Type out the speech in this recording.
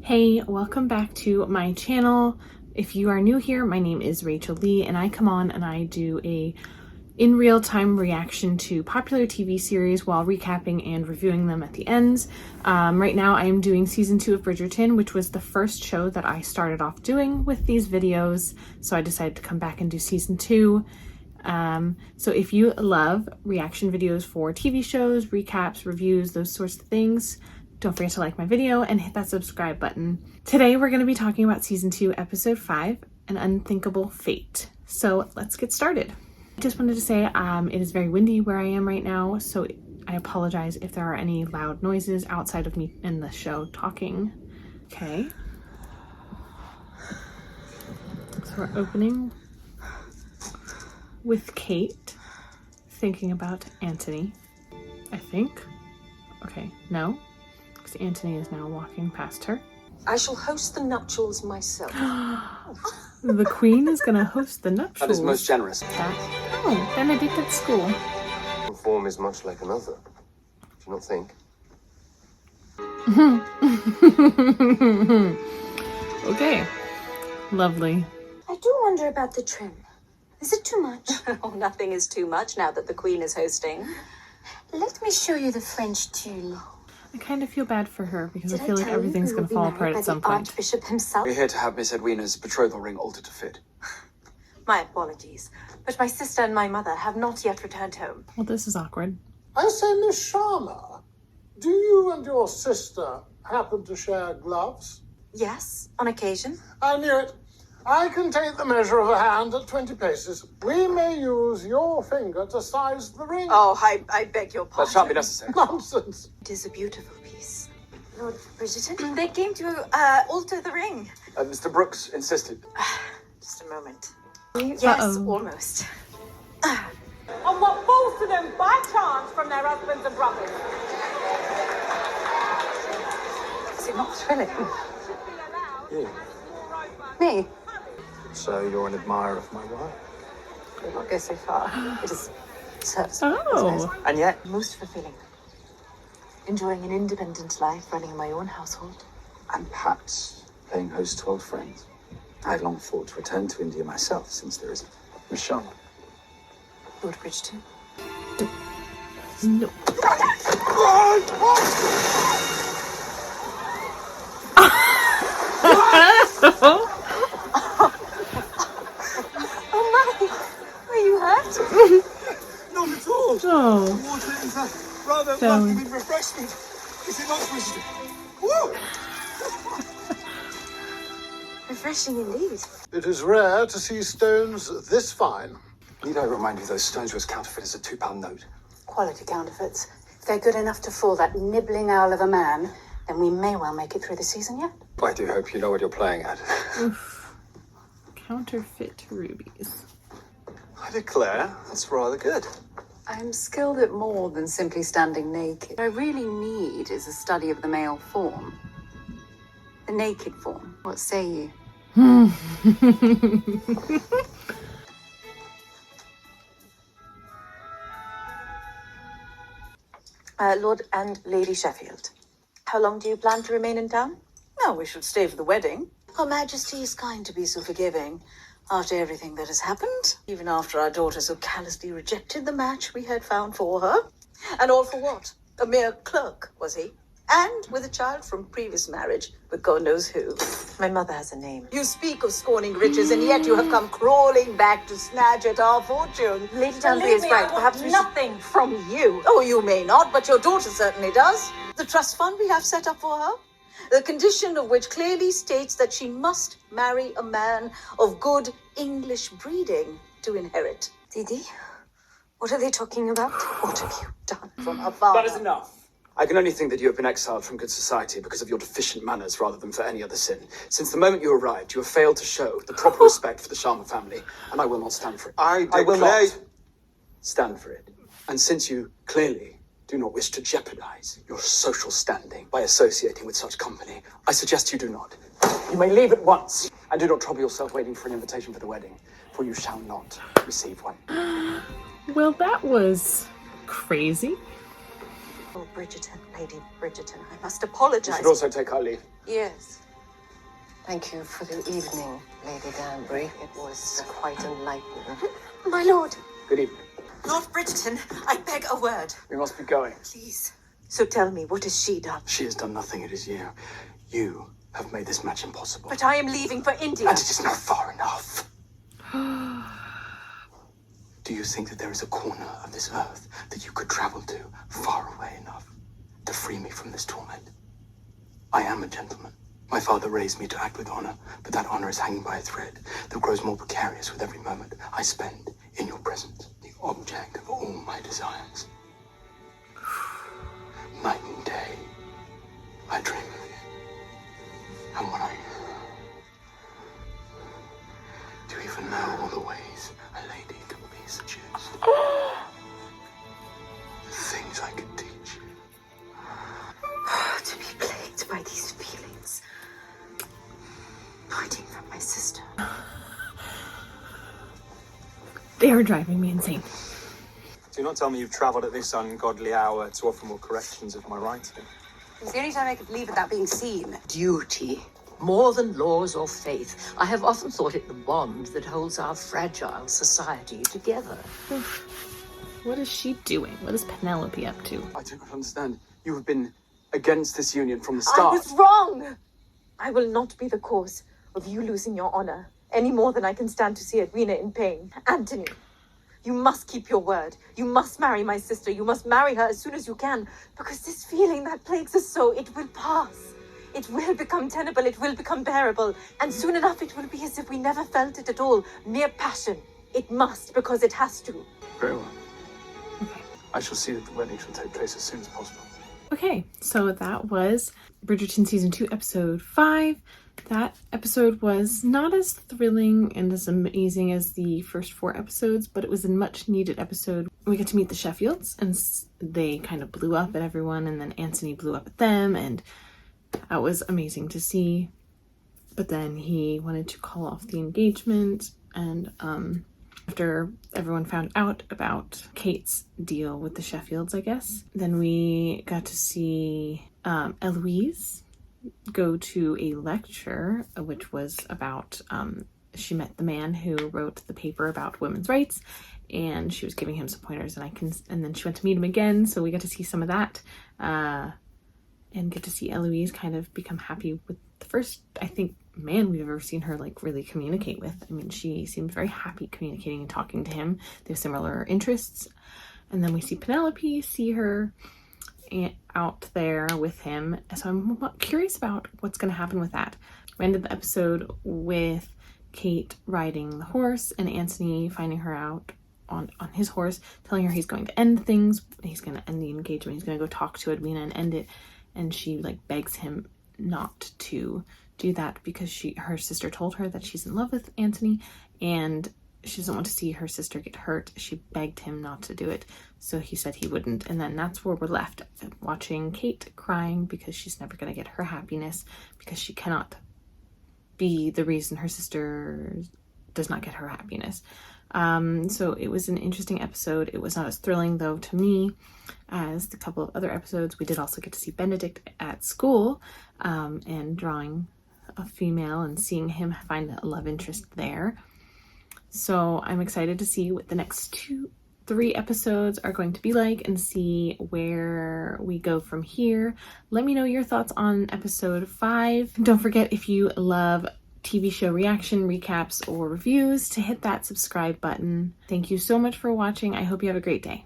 Hey, welcome back to my channel. If you are new here, my name is Rachel Lee and I come on and I do a in real time reaction to popular TV series while recapping and reviewing them at the ends. Right now I am doing season 2 of Bridgerton, which was the first show that I started off doing with these videos. So I decided to come back and do season 2. So if you love reaction videos for TV shows, recaps, reviews, those sorts of things, don't forget to like my video and hit that subscribe button. Today we're going to be talking about season 2, episode 5, An Unthinkable Fate. So let's get started. I just wanted to say it is very windy where I am right now, so I apologize if there are any loud noises outside of me in the show talking. Okay. So we're opening with Kate thinking about Anthony, I think. Okay, no. Because Anthony is now walking past her. I shall host the nuptials myself. The Queen is going to host the nuptials. That is most generous. Oh, Benedict at school. One form is much like another. Do you not think? Okay. Lovely. I do wonder about the trim. Is it too much? Oh, nothing is too much now that the Queen is hosting. Let me show you the French tulle. I kind of feel bad for her because I Did feel like tell you everything's we going will to be fall married apart by at some the point. Archbishop himself. We're here to have Miss Edwina's betrothal ring altered to fit. My apologies, but my sister and my mother have not yet returned home. Well, this is awkward. I say, Miss Sharma, do you and your sister happen to share gloves? Yes, on occasion. I knew it. I can take the measure of a hand at 20 paces. We may use your finger to size the ring. Oh, I beg your That pardon. shan't be necessary. Nonsense. It is a beautiful piece. Lord Bridgerton? They came to alter the ring. Mr. Brooks insisted. Just a moment. Yes, Yes, almost. On what falls to them by chance from their husbands and brothers. Is it not thrilling? You. Me? So you're an admirer of my work? I will not go so far. It is serves Oh. And yet, most fulfilling. Enjoying an independent life, running my own household. and perhaps paying host to old friends. I've long thought to return to India myself, since there is Miss Sharma. Lord Bridgerton. No. Oh my! Are you hurt? Not at all! Oh. Water is a rather Down. welcoming refreshment. Is it not, Bridgerton? Woo! Refreshing indeed. It is rare to see stones this fine. Need I remind you those stones were as counterfeit as a £2 note? Quality counterfeits. If they're good enough to fool that nibbling owl of a man, then we may well make it through the season yet. I do hope you know what you're playing at. Counterfeit rubies. I declare, that's rather good. I'm skilled at more than simply standing naked. What I really need is a study of the male form. The naked form. What say you? Lord and Lady Sheffield. How long do you plan to remain in town? No, we should stay for the wedding. Her Majesty is kind to be so forgiving. After everything that has happened, even after our daughter so callously rejected the match we had found for her. And all for what? A mere clerk, was he? And with a child from previous marriage with God knows who. My mother has a name. You speak of scorning riches, and yet you have come crawling back to snatch at our fortune. Lady Danbury is right. Perhaps we nothing from you. Oh, you may not, but your daughter certainly does. The trust fund we have set up for her, the condition of which clearly states that she must marry a man of good English breeding to inherit. Didi, what are they talking about? What have you done from her father? That is enough. I can only think that you have been exiled from good society because of your deficient manners rather than for any other sin. Since the moment you arrived, you have failed to show the proper respect for the Sharma family, and I will not stand for it. I will not stand for it. And since you clearly do not wish to jeopardize your social standing by associating with such company, I suggest you do not. You may leave at once, and do not trouble yourself waiting for an invitation for the wedding, for you shall not receive one. Well, that was crazy. Oh, Bridgerton, Lady Bridgerton, I must You apologize. should also take our leave. Yes, Thank you for the evening, Lady Danbury. It was quite enlightening. My lord. Good evening. Lord Bridgerton, I beg a word. We must be going. Please. So tell me, what has she done? She has done nothing. It is you. You have made this match impossible. But I am leaving for India. And it is not far enough. Do you think that there is a corner of this earth that you could travel to far away enough to free me from this torment? I am a gentleman. My father raised me to act with honor, but that honor is hanging by a thread that grows more precarious with every moment I spend in your presence, the object of all my desires. Night and day, I dream of you. And when I... Do you even know all the ways a lady can be seduced? The things I could teach you. To be plagued by these feelings. Hiding from my sister. They are driving me insane. Do not tell me you've travelled at this ungodly hour to offer more corrections of my writing. It's the only time I could leave without being seen. Duty, more than laws or faith. I have often thought it the bond that holds our fragile society together. What is she doing? What is Penelope up to? I do not understand. You have been against this union from the I start. was wrong. I will not be the cause of you losing your honor any more than I can stand to see Edwina in pain. Anthony, you must keep your word. You must marry my sister. You must marry her as soon as you can, because this feeling that plagues us so, it will pass. It will become tenable. It will become bearable. And soon enough, it will be as if we never felt it at all. Mere passion. It must, because it has to. Very well. I shall see that the wedding shall take place as soon as possible. Okay, so that was Bridgerton Season 2, Episode 5. That episode was not as thrilling and as amazing as the first 4 episodes, but it was a much needed episode. We got to meet the Sheffields, and they kind of blew up at everyone, and then Anthony blew up at them, and that was amazing to see. But then he wanted to call off the engagement, and after everyone found out about Kate's deal with the Sheffields, I guess, then we got to see Eloise go to a lecture, which was about, she met the man who wrote the paper about women's rights, and she was giving him some pointers, and then she went to meet him again, so we got to see some of that, and get to see Eloise kind of become happy with the first, I think, man we've ever seen her like really communicate with. I mean, she seems very happy communicating and talking to him. They have similar interests. And then we see Penelope, see her out there with him. So I'm curious about what's going to happen with that. We ended the episode with Kate riding the horse and Anthony finding her out on his horse, telling her he's going to end things. He's going to end the engagement. He's going to go talk to Edwina and end it. And she like begs him not to do that because her sister told her that she's in love with Anthony and she doesn't want to see her sister get hurt. She begged him not to do it, so he said he wouldn't. And then that's where we're left, watching Kate crying because she's never going to get her happiness, because she cannot be the reason her sister does not get her happiness. So it was an interesting episode. It was not as thrilling, though, to me as the couple of other episodes. We did also get to see Benedict at school and drawing a female and seeing him find a love interest there. So I'm excited to see what the next 3 episodes are going to be like and see where we go from here. Let me know your thoughts on episode 5. Don't forget, if you love TV show reaction, recaps, or reviews, to hit that subscribe button. Thank you so much for watching. I hope you have a great day.